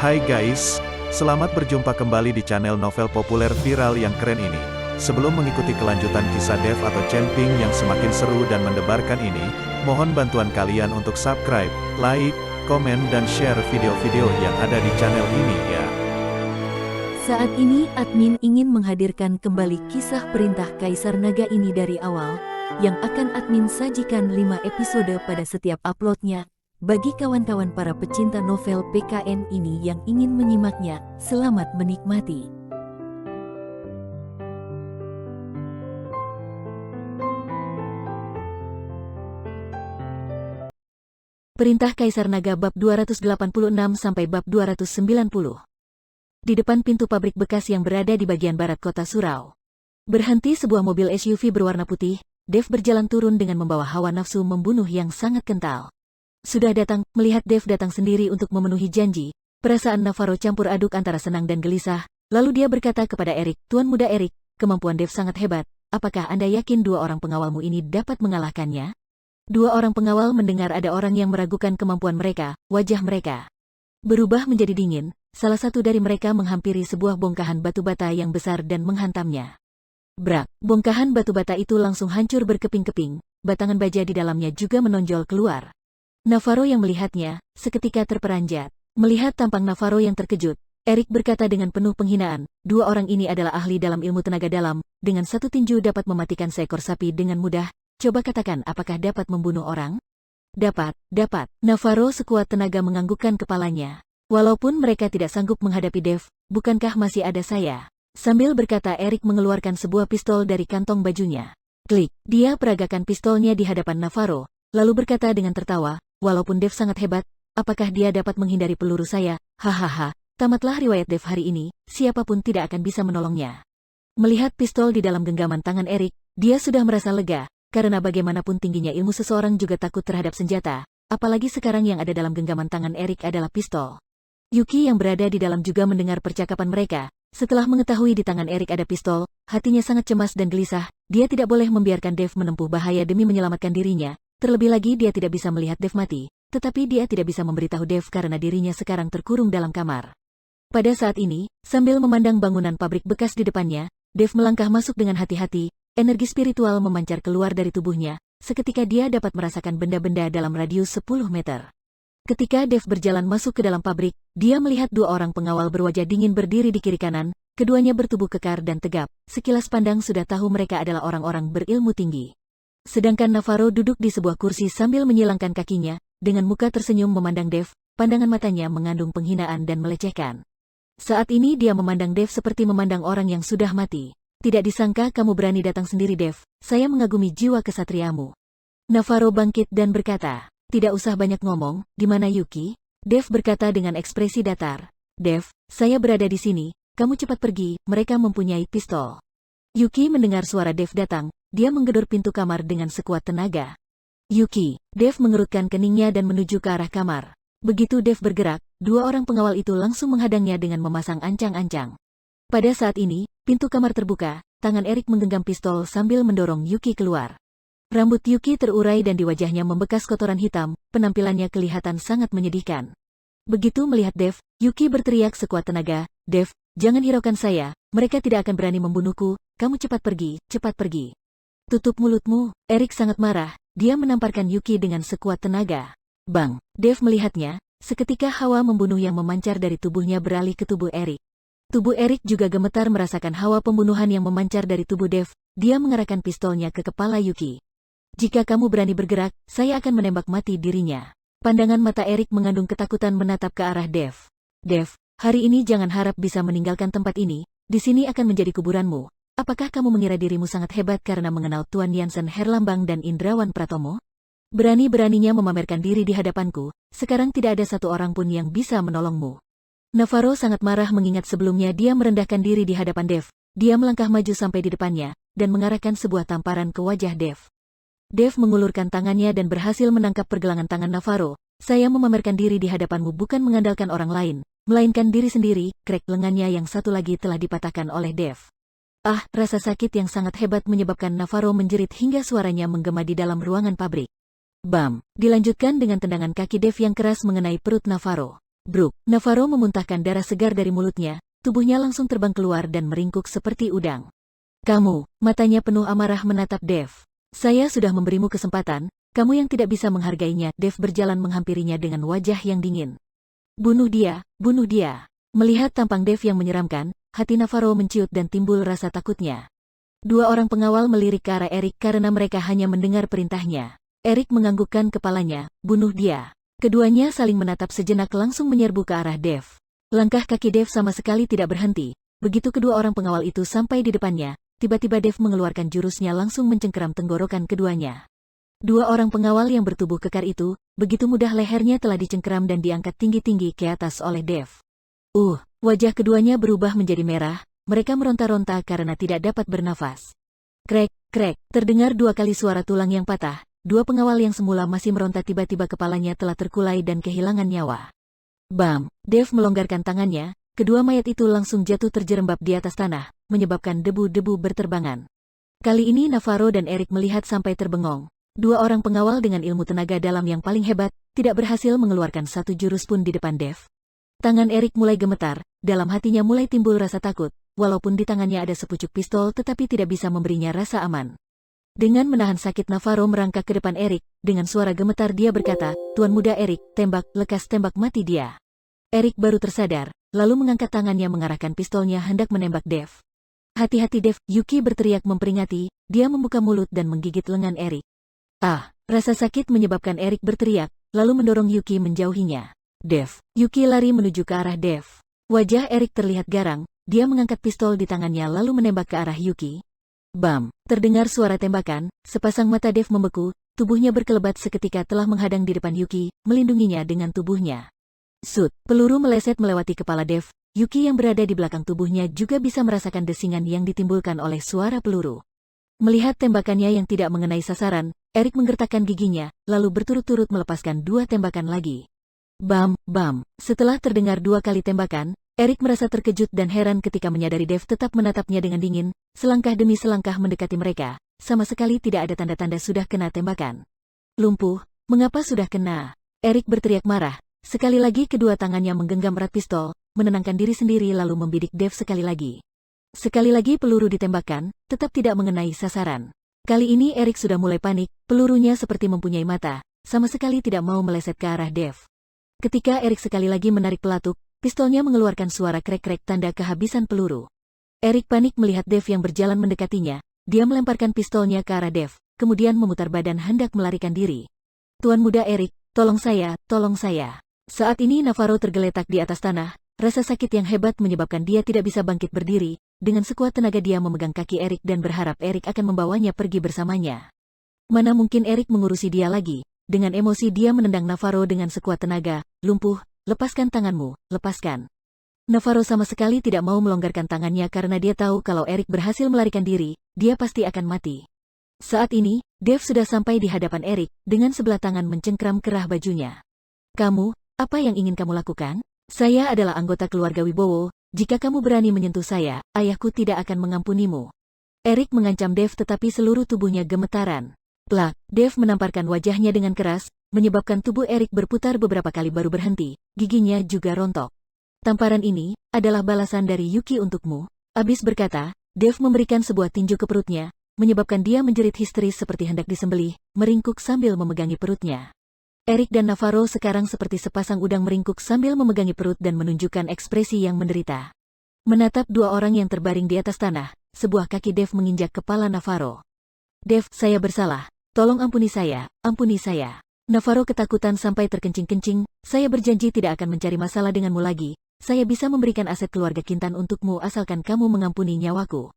Hai guys, selamat berjumpa kembali di channel novel populer viral yang keren ini. Sebelum mengikuti kelanjutan kisah Dev atau Chen-Ping yang semakin seru dan mendebarkan ini, mohon bantuan kalian untuk subscribe, like, komen dan share video-video yang ada di channel ini ya. Saat ini admin ingin menghadirkan kembali kisah perintah Kaisar Naga ini dari awal, yang akan admin sajikan 5 episode pada setiap uploadnya. Bagi kawan-kawan para pecinta novel PKN ini yang ingin menyimaknya, selamat menikmati. Perintah Kaisar Naga bab 286 sampai bab 290. Di depan pintu pabrik bekas yang berada di bagian barat kota Surau. Berhenti sebuah mobil SUV berwarna putih, Dev berjalan turun dengan membawa hawa nafsu membunuh yang sangat kental. Sudah datang, melihat Dev datang sendiri untuk memenuhi janji, perasaan Navarro campur aduk antara senang dan gelisah, lalu dia berkata kepada Erik, "Tuan muda Erik, kemampuan Dev sangat hebat, apakah Anda yakin 2 orang pengawalmu ini dapat mengalahkannya?" 2 orang pengawal mendengar ada orang yang meragukan kemampuan mereka, wajah mereka berubah menjadi dingin, salah satu dari mereka menghampiri sebuah bongkahan batu bata yang besar dan menghantamnya. Brak, bongkahan batu bata itu langsung hancur berkeping-keping, batangan baja di dalamnya juga menonjol keluar. Navarro yang melihatnya, seketika terperanjat. Melihat tampang Navarro yang terkejut, Erik berkata dengan penuh penghinaan, 2 orang ini adalah ahli dalam ilmu tenaga dalam, dengan satu tinju dapat mematikan seekor sapi dengan mudah, coba katakan apakah dapat membunuh orang? Dapat. Navarro sekuat tenaga menganggukkan kepalanya. Walaupun mereka tidak sanggup menghadapi Dev, bukankah masih ada saya? Sambil berkata Erik mengeluarkan sebuah pistol dari kantong bajunya. Klik, dia peragakan pistolnya di hadapan Navarro, lalu berkata dengan tertawa, "Walaupun Dev sangat hebat, apakah dia dapat menghindari peluru saya? Hahaha, tamatlah riwayat Dev hari ini, siapapun tidak akan bisa menolongnya." Melihat pistol di dalam genggaman tangan Erik, dia sudah merasa lega, karena bagaimanapun tingginya ilmu seseorang juga takut terhadap senjata, apalagi sekarang yang ada dalam genggaman tangan Erik adalah pistol. Yuki yang berada di dalam juga mendengar percakapan mereka. Setelah mengetahui di tangan Erik ada pistol, hatinya sangat cemas dan gelisah, dia tidak boleh membiarkan Dev menempuh bahaya demi menyelamatkan dirinya. Terlebih lagi dia tidak bisa melihat Dev mati, tetapi dia tidak bisa memberitahu Dev karena dirinya sekarang terkurung dalam kamar. Pada saat ini, sambil memandang bangunan pabrik bekas di depannya, Dev melangkah masuk dengan hati-hati, energi spiritual memancar keluar dari tubuhnya, seketika dia dapat merasakan benda-benda dalam radius 10 meter. Ketika Dev berjalan masuk ke dalam pabrik, dia melihat 2 orang pengawal berwajah dingin berdiri di kiri kanan, keduanya bertubuh kekar dan tegap, sekilas pandang sudah tahu mereka adalah orang-orang berilmu tinggi. Sedangkan Navarro duduk di sebuah kursi sambil menyilangkan kakinya, dengan muka tersenyum memandang Dev, pandangan matanya mengandung penghinaan dan melecehkan. Saat ini dia memandang Dev seperti memandang orang yang sudah mati. "Tidak disangka kamu berani datang sendiri Dev, saya mengagumi jiwa kesatriamu." Navarro bangkit dan berkata, "Tidak usah banyak ngomong, di mana Yuki?" Dev berkata dengan ekspresi datar, "Dev, saya berada di sini, kamu cepat pergi, mereka mempunyai pistol." Yuki mendengar suara Dev datang, dia menggedor pintu kamar dengan sekuat tenaga. "Yuki!" Dev mengerutkan keningnya dan menuju ke arah kamar. Begitu Dev bergerak, 2 orang pengawal itu langsung menghadangnya dengan memasang ancang-ancang. Pada saat ini, pintu kamar terbuka, tangan Erik menggenggam pistol sambil mendorong Yuki keluar. Rambut Yuki terurai dan di wajahnya membekas kotoran hitam, penampilannya kelihatan sangat menyedihkan. Begitu melihat Dev, Yuki berteriak sekuat tenaga, "Dev, jangan hiraukan saya, mereka tidak akan berani membunuhku, kamu cepat pergi." "Tutup mulutmu." Erik sangat marah, dia menamparkan Yuki dengan sekuat tenaga. Bang! Dev melihatnya, seketika hawa membunuh yang memancar dari tubuhnya beralih ke tubuh Erik. Tubuh Erik juga gemetar merasakan hawa pembunuhan yang memancar dari tubuh Dev, dia mengarahkan pistolnya ke kepala Yuki. "Jika kamu berani bergerak, saya akan menembak mati dirinya." Pandangan mata Erik mengandung ketakutan menatap ke arah Dev. "Dev, hari ini jangan harap bisa meninggalkan tempat ini, di sini akan menjadi kuburanmu. Apakah kamu mengira dirimu sangat hebat karena mengenal Tuan Yansen Herlambang dan Indrawan Pratomo? Berani-beraninya memamerkan diri di hadapanku, sekarang tidak ada satu orang pun yang bisa menolongmu." Navarro sangat marah mengingat sebelumnya dia merendahkan diri di hadapan Dev. Dia melangkah maju sampai di depannya, dan mengarahkan sebuah tamparan ke wajah Dev. Dev mengulurkan tangannya dan berhasil menangkap pergelangan tangan Navarro. "Saya memamerkan diri di hadapanmu bukan mengandalkan orang lain, melainkan diri sendiri." Krek lengannya yang satu lagi telah dipatahkan oleh Dev. Rasa sakit yang sangat hebat menyebabkan Navarro menjerit hingga suaranya menggema di dalam ruangan pabrik. Bam! Dilanjutkan dengan tendangan kaki Dev yang keras mengenai perut Navarro. Bruk, Navarro memuntahkan darah segar dari mulutnya, tubuhnya langsung terbang keluar dan meringkuk seperti udang. Kamu, matanya penuh amarah menatap Dev. Saya sudah memberimu kesempatan, kamu yang tidak bisa menghargainya. Dev berjalan menghampirinya dengan wajah yang dingin. Bunuh dia, bunuh dia. Melihat tampang Dev yang menyeramkan, hati Navarro menciut dan timbul rasa takutnya. Dua orang pengawal melirik ke arah Erik karena mereka hanya mendengar perintahnya. Erik menganggukkan kepalanya, bunuh dia. Keduanya saling menatap sejenak langsung menyerbu ke arah Dev. Langkah kaki Dev sama sekali tidak berhenti. Begitu kedua orang pengawal itu sampai di depannya, tiba-tiba Dev mengeluarkan jurusnya langsung mencengkeram tenggorokan keduanya. Dua orang pengawal yang bertubuh kekar itu, begitu mudah lehernya telah dicengkeram dan diangkat tinggi-tinggi ke atas oleh Dev. Wajah keduanya berubah menjadi merah, mereka meronta-ronta karena tidak dapat bernafas. Krek, krek, terdengar dua kali suara tulang yang patah. Dua pengawal yang semula masih meronta tiba-tiba kepalanya telah terkulai dan kehilangan nyawa. Bam! Dev melonggarkan tangannya, kedua mayat itu langsung jatuh terjerembab di atas tanah, menyebabkan debu-debu berterbangan. Kali ini Navarro dan Erik melihat sampai terbengong. Dua orang pengawal dengan ilmu tenaga dalam yang paling hebat, tidak berhasil mengeluarkan satu jurus pun di depan Dev. Tangan Erik mulai gemetar, dalam hatinya mulai timbul rasa takut, walaupun di tangannya ada sepucuk pistol tetapi tidak bisa memberinya rasa aman. Dengan menahan sakit Navarro merangkak ke depan Erik, dengan suara gemetar dia berkata, "Tuan muda Erik, tembak, lekas tembak mati dia." Erik baru tersadar, lalu mengangkat tangannya mengarahkan pistolnya hendak menembak Dev. "Hati-hati Dev," Yuki berteriak memperingati, dia membuka mulut dan menggigit lengan Erik. Rasa sakit menyebabkan Erik berteriak, lalu mendorong Yuki menjauhinya. Dev, Yuki lari menuju ke arah Dev. Wajah Erik terlihat garang, dia mengangkat pistol di tangannya lalu menembak ke arah Yuki. Bam! Terdengar suara tembakan, sepasang mata Dev membeku, tubuhnya berkelebat seketika telah menghadang di depan Yuki, melindunginya dengan tubuhnya. Sut! Peluru meleset melewati kepala Dev, Yuki yang berada di belakang tubuhnya juga bisa merasakan desingan yang ditimbulkan oleh suara peluru. Melihat tembakannya yang tidak mengenai sasaran, Erik menggertakkan giginya, lalu berturut-turut melepaskan dua tembakan lagi. Bam! Bam! Setelah terdengar dua kali tembakan, Erik merasa terkejut dan heran ketika menyadari Dev tetap menatapnya dengan dingin, selangkah demi selangkah mendekati mereka, sama sekali tidak ada tanda-tanda sudah kena tembakan. Lumpuh, mengapa sudah kena? Erik berteriak marah, sekali lagi kedua tangannya menggenggam erat pistol, menenangkan diri sendiri lalu membidik Dev sekali lagi. Sekali lagi peluru ditembakkan, tetap tidak mengenai sasaran. Kali ini Erik sudah mulai panik, pelurunya seperti mempunyai mata, sama sekali tidak mau meleset ke arah Dev. Ketika Erik sekali lagi menarik pelatuk, pistolnya mengeluarkan suara krek-krek tanda kehabisan peluru. Erik panik melihat Dev yang berjalan mendekatinya, dia melemparkan pistolnya ke arah Dev, kemudian memutar badan hendak melarikan diri. "Tuan muda Erik, tolong saya, tolong saya." Saat ini Navarro tergeletak di atas tanah, rasa sakit yang hebat menyebabkan dia tidak bisa bangkit berdiri, dengan sekuat tenaga dia memegang kaki Erik dan berharap Erik akan membawanya pergi bersamanya. Mana mungkin Erik mengurusi dia lagi, dengan emosi dia menendang Navarro dengan sekuat tenaga, "Lumpuh, lepaskan tanganmu, lepaskan." Navarro sama sekali tidak mau melonggarkan tangannya karena dia tahu kalau Erik berhasil melarikan diri, dia pasti akan mati. Saat ini, Dev sudah sampai di hadapan Erik, dengan sebelah tangan mencengkram kerah bajunya. "Kamu, apa yang ingin kamu lakukan? Saya adalah anggota keluarga Wibowo, jika kamu berani menyentuh saya, ayahku tidak akan mengampunimu." Erik mengancam Dev tetapi seluruh tubuhnya gemetaran. Plak! Dev menamparkan wajahnya dengan keras, menyebabkan tubuh Erik berputar beberapa kali baru berhenti, giginya juga rontok. "Tamparan ini adalah balasan dari Yuki untukmu." Abis berkata, Dev memberikan sebuah tinju ke perutnya, menyebabkan dia menjerit histeris seperti hendak disembelih, meringkuk sambil memegangi perutnya. Erik dan Navarro sekarang seperti sepasang udang meringkuk sambil memegangi perut dan menunjukkan ekspresi yang menderita. Menatap dua orang yang terbaring di atas tanah, sebuah kaki Dev menginjak kepala Navarro. "Dev, saya bersalah. Tolong ampuni saya, ampuni saya." Navarro ketakutan sampai terkencing-kencing, "Saya berjanji tidak akan mencari masalah denganmu lagi. Saya bisa memberikan aset keluarga Kintan untukmu asalkan kamu mengampuni nyawaku."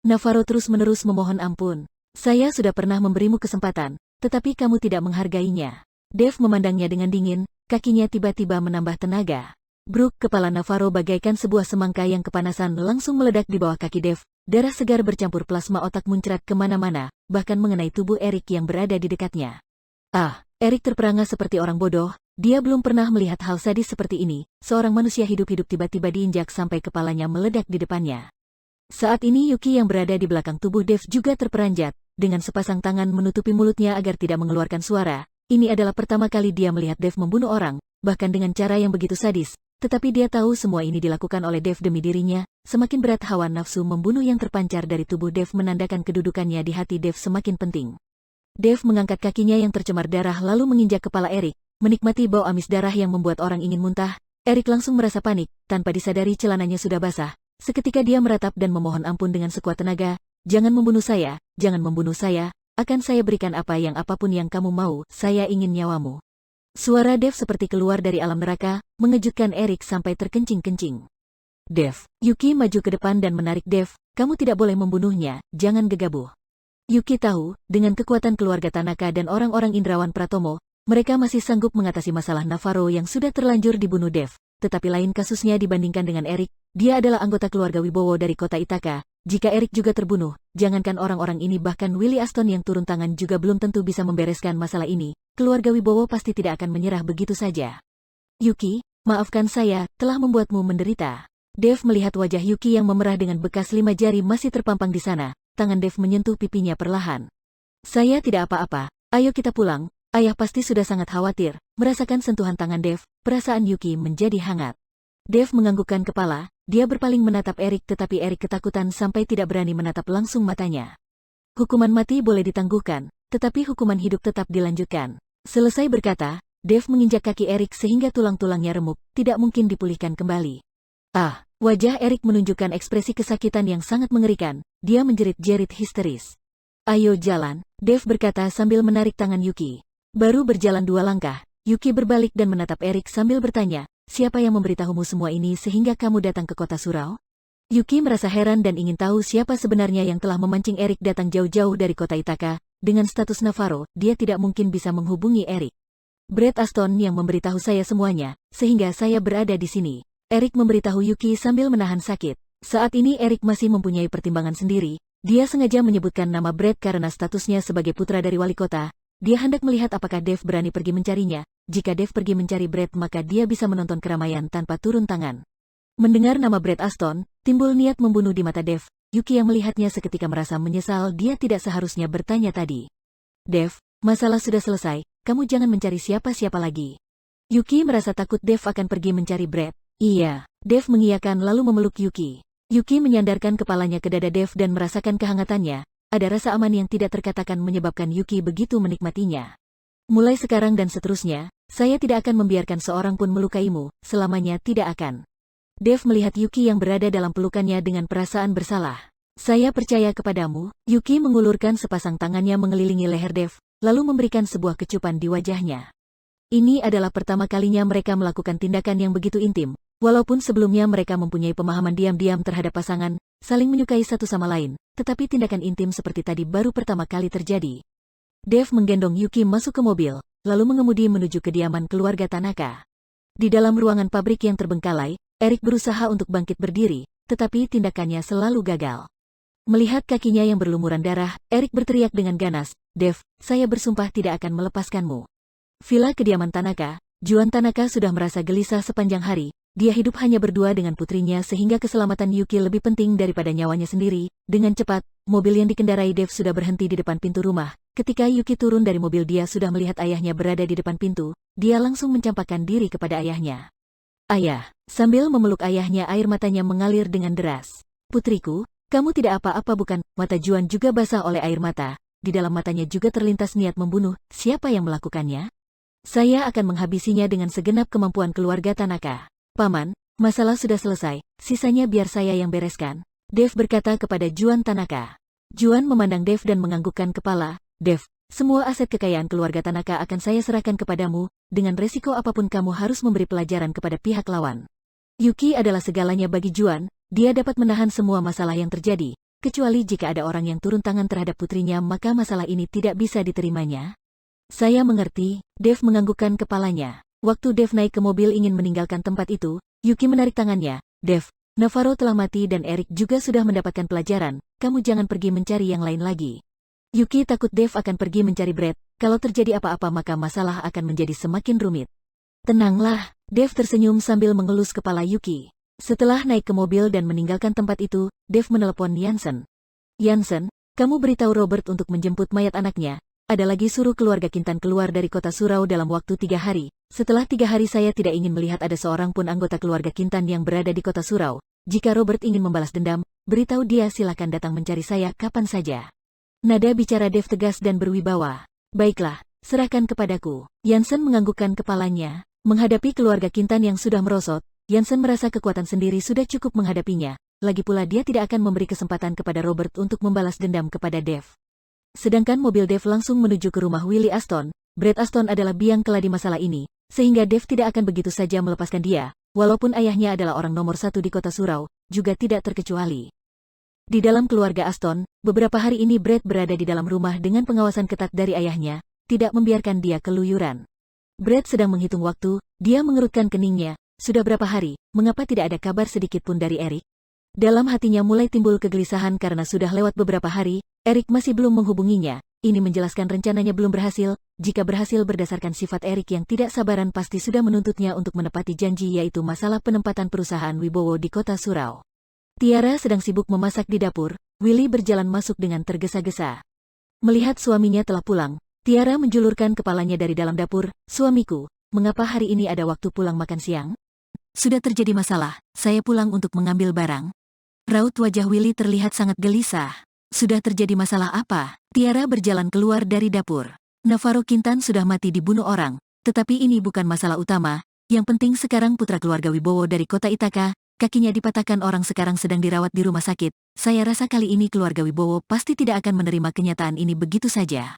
Navarro terus-menerus memohon ampun. "Saya sudah pernah memberimu kesempatan, tetapi kamu tidak menghargainya." Dev memandangnya dengan dingin, kakinya tiba-tiba menambah tenaga. Bruk! Kepala Navarro bagaikan sebuah semangka yang kepanasan langsung meledak di bawah kaki Dev, darah segar bercampur plasma otak muncrat kemana-mana, bahkan mengenai tubuh Erik yang berada di dekatnya. Erik terperangah seperti orang bodoh, dia belum pernah melihat hal sadis seperti ini, seorang manusia hidup-hidup tiba-tiba diinjak sampai kepalanya meledak di depannya. Saat ini Yuki yang berada di belakang tubuh Dev juga terperanjat, dengan sepasang tangan menutupi mulutnya agar tidak mengeluarkan suara. Ini adalah pertama kali dia melihat Dev membunuh orang, bahkan dengan cara yang begitu sadis. Tetapi dia tahu semua ini dilakukan oleh Dev demi dirinya. Semakin berat hawa nafsu membunuh yang terpancar dari tubuh Dev menandakan kedudukannya di hati Dev semakin penting. Dev mengangkat kakinya yang tercemar darah lalu menginjak kepala Erik, menikmati bau amis darah yang membuat orang ingin muntah. Erik langsung merasa panik, tanpa disadari celananya sudah basah. Seketika dia meratap dan memohon ampun dengan sekuat tenaga. Jangan membunuh saya, jangan membunuh saya, akan saya berikan apapun yang kamu mau, saya ingin nyawamu. Suara Dev seperti keluar dari alam neraka, mengejutkan Erik sampai terkencing-kencing. Dev, Yuki maju ke depan dan menarik Dev, kamu tidak boleh membunuhnya, jangan gegabah. Yuki tahu, dengan kekuatan keluarga Tanaka dan orang-orang Indrawan Pratomo, mereka masih sanggup mengatasi masalah Navarro yang sudah terlanjur dibunuh Dev. Tetapi lain kasusnya dibandingkan dengan Erik, dia adalah anggota keluarga Wibowo dari kota Ithaka. Jika Erik juga terbunuh, jangankan orang-orang ini bahkan Willy Aston yang turun tangan juga belum tentu bisa membereskan masalah ini. Keluarga Wibowo pasti tidak akan menyerah begitu saja. Yuki, maafkan saya, telah membuatmu menderita. Dev melihat wajah Yuki yang memerah dengan bekas 5 jari masih terpampang di sana. Tangan Dev menyentuh pipinya perlahan. Saya tidak apa-apa, ayo kita pulang. Ayah pasti sudah sangat khawatir. Merasakan sentuhan tangan Dev, perasaan Yuki menjadi hangat. Dev menganggukkan kepala, dia berpaling menatap Erik tetapi Erik ketakutan sampai tidak berani menatap langsung matanya. Hukuman mati boleh ditangguhkan, tetapi hukuman hidup tetap dilanjutkan. Selesai berkata, Dev menginjak kaki Erik sehingga tulang-tulangnya remuk, tidak mungkin dipulihkan kembali. Ah, wajah Erik menunjukkan ekspresi kesakitan yang sangat mengerikan, dia menjerit-jerit histeris. Ayo jalan, Dev berkata sambil menarik tangan Yuki. Baru berjalan 2 langkah, Yuki berbalik dan menatap Erik sambil bertanya, siapa yang memberitahumu semua ini sehingga kamu datang ke kota surau? Yuki merasa heran dan ingin tahu siapa sebenarnya yang telah memancing Erik datang jauh-jauh dari kota Ithaka. Dengan status Navarro, dia tidak mungkin bisa menghubungi Erik. Brad Aston yang memberitahu saya semuanya, sehingga saya berada di sini. Erik memberitahu Yuki sambil menahan sakit. Saat ini Erik masih mempunyai pertimbangan sendiri. Dia sengaja menyebutkan nama Brad karena statusnya sebagai putra dari wali kota. Dia hendak melihat apakah Dev berani pergi mencarinya. Jika Dev pergi mencari Brad maka dia bisa menonton keramaian tanpa turun tangan. Mendengar nama Brad Aston, timbul niat membunuh di mata Dev. Yuki yang melihatnya seketika merasa menyesal dia tidak seharusnya bertanya tadi. Dev, masalah sudah selesai, kamu jangan mencari siapa-siapa lagi. Yuki merasa takut Dev akan pergi mencari Brad. Iya, Dev mengiyakan lalu memeluk Yuki. Yuki menyandarkan kepalanya ke dada Dev dan merasakan kehangatannya. Ada rasa aman yang tidak terkatakan menyebabkan Yuki begitu menikmatinya. Mulai sekarang dan seterusnya, saya tidak akan membiarkan seorang pun melukaimu, selamanya tidak akan. Dev melihat Yuki yang berada dalam pelukannya dengan perasaan bersalah. Saya percaya kepadamu, Yuki mengulurkan sepasang tangannya mengelilingi leher Dev, lalu memberikan sebuah kecupan di wajahnya. Ini adalah pertama kalinya mereka melakukan tindakan yang begitu intim, walaupun sebelumnya mereka mempunyai pemahaman diam-diam terhadap pasangan, saling menyukai satu sama lain, tetapi tindakan intim seperti tadi baru pertama kali terjadi. Dev menggendong Yuki masuk ke mobil, lalu mengemudi menuju kediaman keluarga Tanaka. Di dalam ruangan pabrik yang terbengkalai, Erik berusaha untuk bangkit berdiri, tetapi tindakannya selalu gagal. Melihat kakinya yang berlumuran darah, Erik berteriak dengan ganas, Dev, saya bersumpah tidak akan melepaskanmu. Villa kediaman Tanaka, Juan Tanaka sudah merasa gelisah sepanjang hari, dia hidup hanya berdua dengan putrinya sehingga keselamatan Yuki lebih penting daripada nyawanya sendiri. Dengan cepat, mobil yang dikendarai Dev sudah berhenti di depan pintu rumah. Ketika Yuki turun dari mobil dia sudah melihat ayahnya berada di depan pintu, dia langsung mencampakkan diri kepada ayahnya. Ayah, sambil memeluk ayahnya air matanya mengalir dengan deras. Putriku, kamu tidak apa-apa bukan? Mata Juan juga basah oleh air mata, di dalam matanya juga terlintas niat membunuh, siapa yang melakukannya? Saya akan menghabisinya dengan segenap kemampuan keluarga Tanaka. Paman, masalah sudah selesai, sisanya biar saya yang bereskan. Dev berkata kepada Juan Tanaka. Juan memandang Dev dan menganggukkan kepala, Dev, semua aset kekayaan keluarga Tanaka akan saya serahkan kepadamu, dengan resiko apapun kamu harus memberi pelajaran kepada pihak lawan. Yuki adalah segalanya bagi Juan, dia dapat menahan semua masalah yang terjadi, kecuali jika ada orang yang turun tangan terhadap putrinya maka masalah ini tidak bisa diterimanya. Saya mengerti, Dev menganggukkan kepalanya. Waktu Dev naik ke mobil ingin meninggalkan tempat itu, Yuki menarik tangannya, Dev, Navarro telah mati dan Erik juga sudah mendapatkan pelajaran, kamu jangan pergi mencari yang lain lagi. Yuki takut Dev akan pergi mencari Brad, kalau terjadi apa-apa maka masalah akan menjadi semakin rumit. Tenanglah, Dev tersenyum sambil mengelus kepala Yuki. Setelah naik ke mobil dan meninggalkan tempat itu, Dev menelepon Jansen. Jansen, kamu beritahu Robert untuk menjemput mayat anaknya, ada lagi suruh keluarga Kintan keluar dari kota surau dalam waktu 3 hari. Setelah 3 hari saya tidak ingin melihat ada seorang pun anggota keluarga Kintan yang berada di kota surau. Jika Robert ingin membalas dendam, beritahu dia silakan datang mencari saya kapan saja. Nada bicara Dev tegas dan berwibawa. Baiklah, serahkan kepadaku. Jansen menganggukkan kepalanya. Menghadapi keluarga Kintan yang sudah merosot, Jansen merasa kekuatan sendiri sudah cukup menghadapinya. Lagi pula dia tidak akan memberi kesempatan kepada Robert untuk membalas dendam kepada Dev. Sedangkan mobil Dev langsung menuju ke rumah Willie Aston. Brad Aston adalah biang keladi masalah ini, sehingga Dev tidak akan begitu saja melepaskan dia, walaupun ayahnya adalah orang nomor 1 di kota surau, juga tidak terkecuali. Di dalam keluarga Aston, beberapa hari ini Brad berada di dalam rumah dengan pengawasan ketat dari ayahnya, tidak membiarkan dia keluyuran. Brad sedang menghitung waktu, dia mengerutkan keningnya. Sudah berapa hari, mengapa tidak ada kabar sedikit pun dari Eric? Dalam hatinya mulai timbul kegelisahan karena sudah lewat beberapa hari, Eric masih belum menghubunginya. Ini menjelaskan rencananya belum berhasil. Jika berhasil berdasarkan sifat Eric yang tidak sabaran pasti sudah menuntutnya untuk menepati janji, yaitu masalah penempatan perusahaan Wibowo di kota surau. Tiara sedang sibuk memasak di dapur. Willie berjalan masuk dengan tergesa-gesa. Melihat suaminya telah pulang, Tiara menjulurkan kepalanya dari dalam dapur. Suamiku, mengapa hari ini ada waktu pulang makan siang? Sudah terjadi masalah, saya pulang untuk mengambil barang. Raut wajah Willie terlihat sangat gelisah. Sudah terjadi masalah apa? Tiara berjalan keluar dari dapur. Navarro Kintan sudah mati dibunuh orang, tetapi ini bukan masalah utama. Yang penting sekarang putra keluarga Wibowo dari kota Ithaka, kakinya dipatahkan orang sekarang sedang dirawat di rumah sakit. Saya rasa kali ini keluarga Wibowo pasti tidak akan menerima kenyataan ini begitu saja.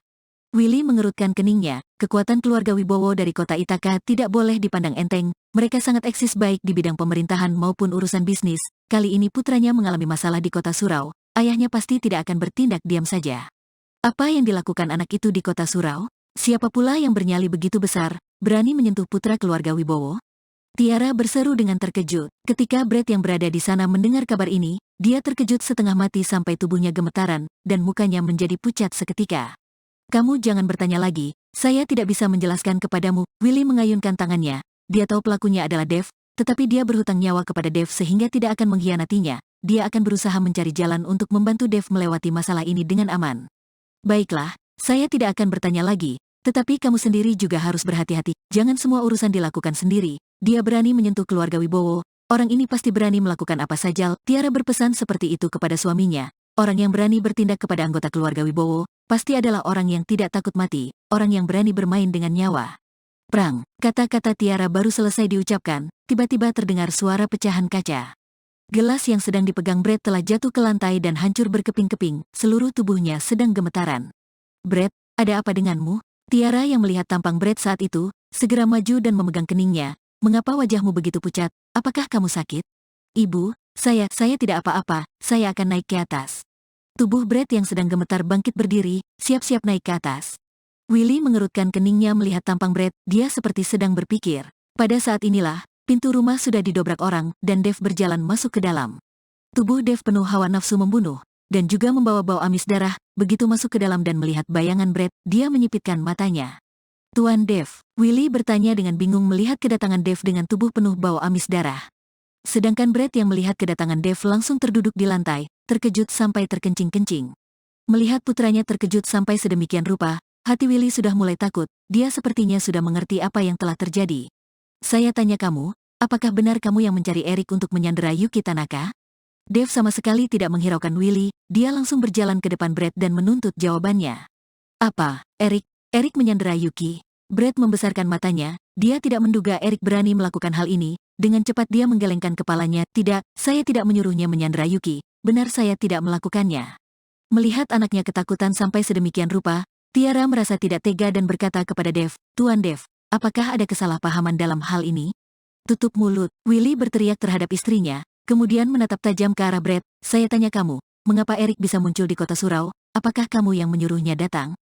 Willie mengerutkan keningnya. Kekuatan keluarga Wibowo dari kota Ithaka tidak boleh dipandang enteng. Mereka sangat eksis baik di bidang pemerintahan maupun urusan bisnis. Kali ini putranya mengalami masalah di kota surau. Ayahnya pasti tidak akan bertindak diam saja. Apa yang dilakukan anak itu di kota surau? Siapa pula yang bernyali begitu besar, berani menyentuh putra keluarga Wibowo? Tiara berseru dengan terkejut. Ketika Brad yang berada di sana mendengar kabar ini, dia terkejut setengah mati sampai tubuhnya gemetaran, dan mukanya menjadi pucat seketika. Kamu jangan bertanya lagi, saya tidak bisa menjelaskan kepadamu. Willie mengayunkan tangannya. Dia tahu pelakunya adalah Dev, tetapi dia berhutang nyawa kepada Dev sehingga tidak akan mengkhianatinya. Dia akan berusaha mencari jalan untuk membantu Dev melewati masalah ini dengan aman. Baiklah, saya tidak akan bertanya lagi, tetapi kamu sendiri juga harus berhati-hati. Jangan semua urusan dilakukan sendiri. Dia berani menyentuh keluarga Wibowo. Orang ini pasti berani melakukan apa saja. Tiara berpesan seperti itu kepada suaminya. Orang yang berani bertindak kepada anggota keluarga Wibowo, pasti adalah orang yang tidak takut mati, orang yang berani bermain dengan nyawa. Perang, kata-kata Tiara baru selesai diucapkan, tiba-tiba terdengar suara pecahan kaca. Gelas yang sedang dipegang Brad telah jatuh ke lantai dan hancur berkeping-keping, seluruh tubuhnya sedang gemetaran. Brad, ada apa denganmu? Tiara yang melihat tampang Brad saat itu, segera maju dan memegang keningnya. Mengapa wajahmu begitu pucat? Apakah kamu sakit? Ibu, saya tidak apa-apa, saya akan naik ke atas. Tubuh Brad yang sedang gemetar bangkit berdiri, siap-siap naik ke atas. Willie mengerutkan keningnya melihat tampang Brad, dia seperti sedang berpikir. Pada saat inilah, pintu rumah sudah didobrak orang, dan Dev berjalan masuk ke dalam. Tubuh Dev penuh hawa nafsu membunuh, dan juga membawa bau amis darah. Begitu masuk ke dalam dan melihat bayangan Brad, dia menyipitkan matanya. Tuan Dev, Willie bertanya dengan bingung melihat kedatangan Dev dengan tubuh penuh bau amis darah. Sedangkan Brad yang melihat kedatangan Dev langsung terduduk di lantai, terkejut sampai terkencing-kencing. Melihat putranya terkejut sampai sedemikian rupa, hati Willie sudah mulai takut, dia sepertinya sudah mengerti apa yang telah terjadi. Saya tanya kamu, apakah benar kamu yang mencari Eric untuk menyandera Yuki Tanaka? Dev sama sekali tidak menghiraukan Willie, dia langsung berjalan ke depan Brad dan menuntut jawabannya. Apa, Eric? Eric menyandera Yuki? Brad membesarkan matanya, dia tidak menduga Eric berani melakukan hal ini. Dengan cepat dia menggelengkan kepalanya, tidak, saya tidak menyuruhnya menyandera Yuki, benar saya tidak melakukannya. Melihat anaknya ketakutan sampai sedemikian rupa, Tiara merasa tidak tega dan berkata kepada Dev, Tuan Dev, apakah ada kesalahpahaman dalam hal ini? Tutup mulut, Willie berteriak terhadap istrinya, kemudian menatap tajam ke arah Brad, saya tanya kamu, mengapa Eric bisa muncul di kota surau, apakah kamu yang menyuruhnya datang?